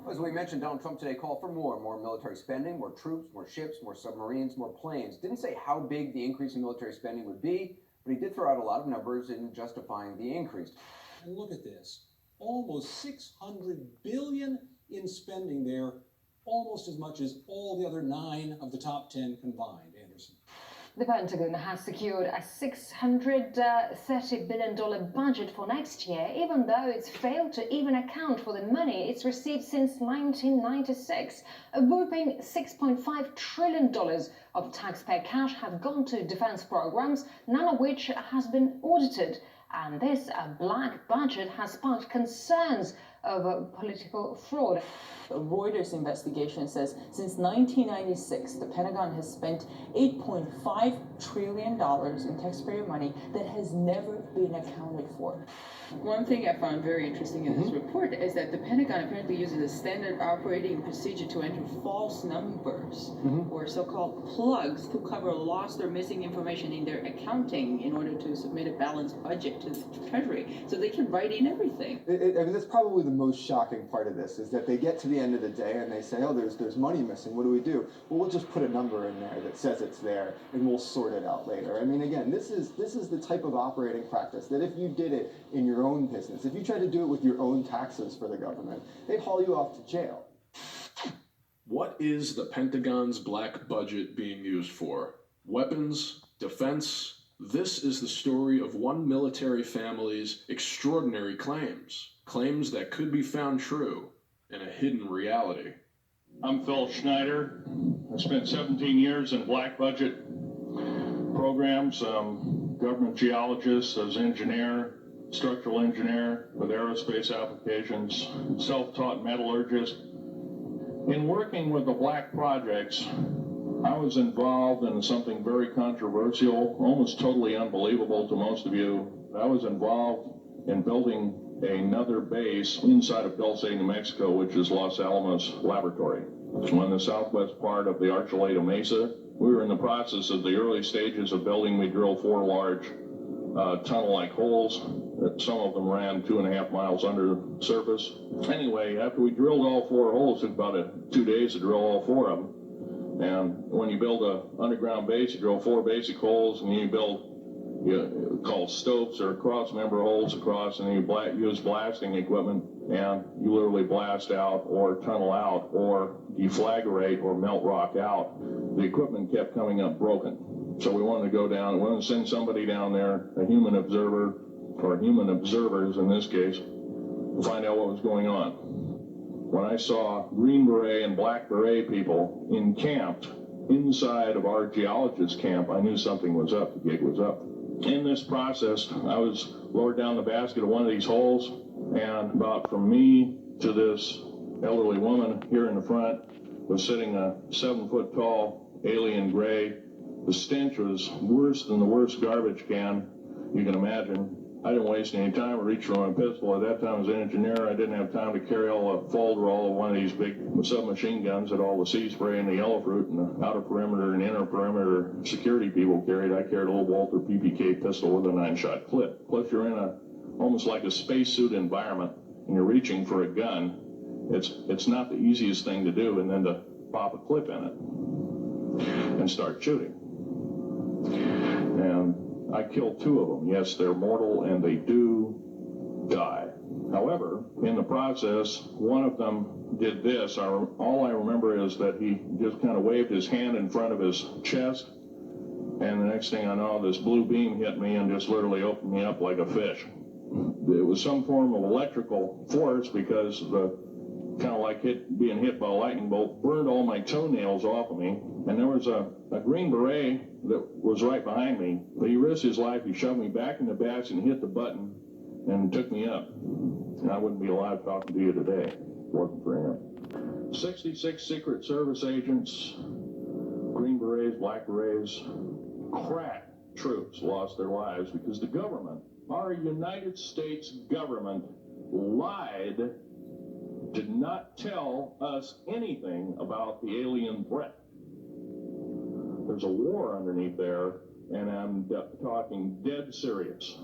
As we mentioned, Donald Trump today called for more military spending, more troops, more ships, more submarines, more planes. Didn't say how big the increase in military spending would be, but he did throw out a lot of numbers in justifying the increase. And look at this, almost $600 billion in spending there, almost as much as all the other 9 of the top 10 combined, Anderson. The Pentagon has secured a $630 billion budget for next year, even though it's failed to even account for the money it's received since 1996. A whopping $6.5 trillion of taxpayer cash have gone to defense programs, none of which has been audited. And this black budget has sparked concerns over political fraud. A Reuters investigation says since 1996, the Pentagon has spent $8.5 trillion in taxpayer money that has never been accounted for. One thing I found very interesting in this report is that the Pentagon apparently uses a standard operating procedure to enter false numbers or so-called plugs to cover lost or missing information in their accounting in order to submit a balanced budget to the Treasury. So they can write in everything. I mean, that's probably the most shocking part of this, is that they get to the end of the day and they say, oh, there's money missing. What do we do? Well, we'll just put a number in there that says it's there and we'll sort it out later. I mean, again, this is the type of operating practice that if you did it in your own business, if you tried to do it with your own taxes for the government, they'd haul you off to jail. What is the Pentagon's black budget being used for? Weapons? Defense? This is the story of one military family's extraordinary claims. Claims that could be found true in a hidden reality. I'm Phil Schneider. I spent 17 years in black budget programs, government geologist, as engineer, structural engineer with aerospace applications, self-taught metallurgist. In working with the black projects, I was involved in something very controversial, almost totally unbelievable to most of you. I was involved in building another base inside of Dulce, New Mexico, which is Los Alamos Laboratory. It's on the southwest part of the Archuleta Mesa. We were in the process of the early stages of building. We drilled 4 large tunnel-like holes. Some of them ran 2.5 miles under the surface. Anyway, after we drilled all 4 holes, it took about 2 days to drill all 4 of them. And when you build an underground base, you drill 4 basic holes, and then you build called stopes or cross-member holes across, and then you use blasting equipment, and you literally blast out or tunnel out or deflagrate or melt rock out. The equipment kept coming up broken. So we wanted to go down, we wanted to send somebody down there, a human observer, or human observers in this case, to find out what was going on. When I saw Green Beret and Black Beret people encamped inside of our geologist camp, I knew something was up, the gig was up. In this process, I was lowered down the basket of one of these holes, and about from me to this elderly woman here in the front was sitting a 7-foot-tall alien gray. The stench was worse than the worst garbage can you can imagine. I didn't waste any time to reach for my pistol. At that time, I was an engineer. I didn't have time to carry all the folderol of one of these big submachine guns that all the sea spray and the yellow fruit and the outer perimeter and inner perimeter security people carried. I carried a little Walther PPK pistol with a 9-shot clip. Plus, you're in almost like a spacesuit environment, and you're reaching for a gun. It's not the easiest thing to do, and then to pop a clip in it and start shooting. And I killed 2 of them. Yes, they're mortal, and they do die. However, in the process, one of them did this. All I remember is that he just kind of waved his hand in front of his chest, and the next thing I know, this blue beam hit me and just literally opened me up like a fish. It was some form of electrical force, because the kind of like being hit by a lightning bolt burned all my toenails off of me. And there was a Green Beret that was right behind me. But he risked his life. He shoved me back in the basket and hit the button and took me up. And I wouldn't be alive talking to you today if it wasn't for him. 66 Secret Service agents, Green Berets, Black Berets, crack troops lost their lives because the government, our United States government, lied, did not tell us anything about the alien threat. There's a war underneath there, and I'm talking dead serious.